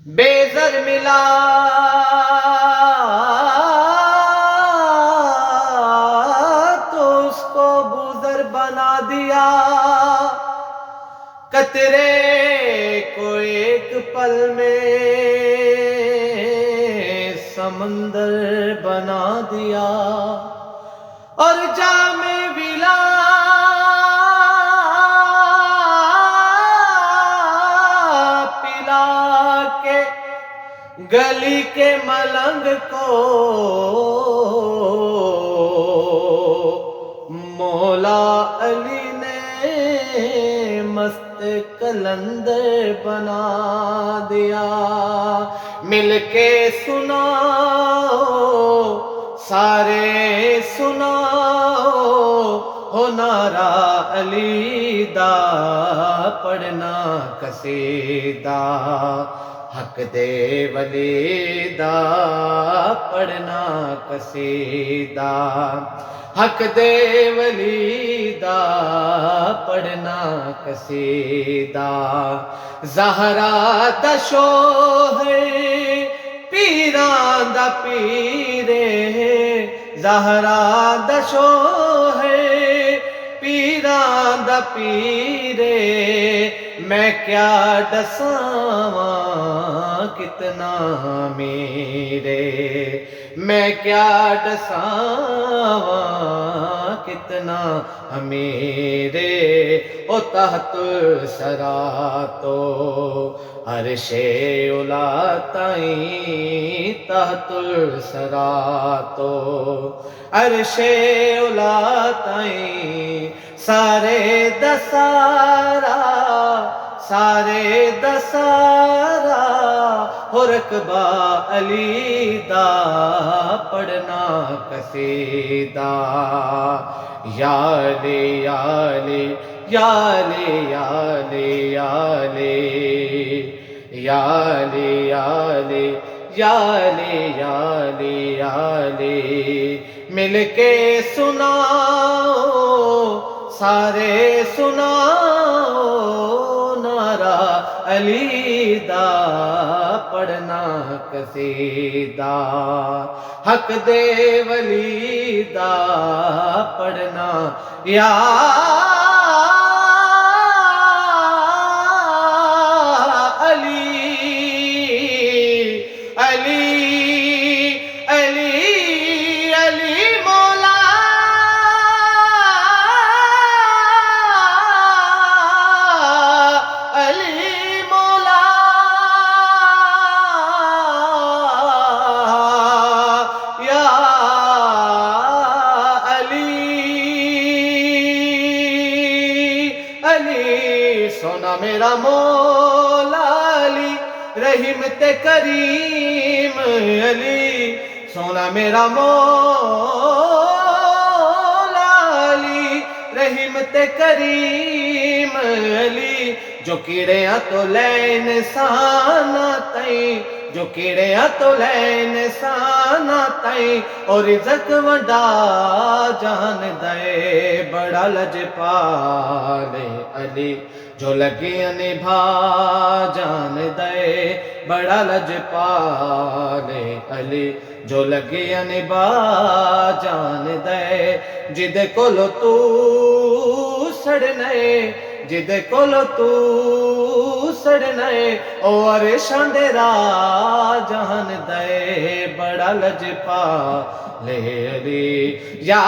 بے زر ملا تو اس کو بوزر بنا دیا، قطرے کو ایک پل میں سمندر بنا دیا، اور جام ولا پلا کے گلی کے ملنگ کو مولا علی نے مست کلندر بنا دیا۔ مل کے سناؤ سارے سناؤ، ہو نعرہ علی دا پڑھنا قصیدہ، حق دے ولی دا پڑھنا قصیدہ، حق دے ولی دا پڑھنا قصیدہ۔ زہرا دا شوہر پیراں دا پیرے، زہرا دا شوہر پیراں دا پیرے، میں کیا دساواں کتنا میرے، میں کیا دساواں کتنا میرے، او تحت سرا تو عرش اولا تائیں، تحت سرا تو عرش اولا تائیں، سارے دسارا سارے دسارا، ہو رقبہ علی دا پڑھنا قصیدہ۔ یا لے یا لے یا لے یا لے یا لے یا لے یا لے یا لے یا لے یا لے، مل کے سناؤ سارے سناؤ، نعرہ علی دا پڑھنا قصیدہ، حق دے ولی دا پڑھنا، یا علی علی علی علی مولا علی مولا یا علی علی، سونا میرا مولا علی رحیم تے کریم علی، سونا میرا مولا علی رحیم تے کریم علی، جو کیڑیاں تو لے انسان تائیں، جو کیڑیاں تو لے انسان تائیں، اور رزق ونڈا جان دے بڑا لجپال علی، جو لگیاں نبھا جان دے بڑا لجپال علی، جو لگیاں نبھا جان دے، جدے کولو تو سڑنے جدے کولو تو سڑنے، اور شاندے را جان دے بڑا لجپال علی، یا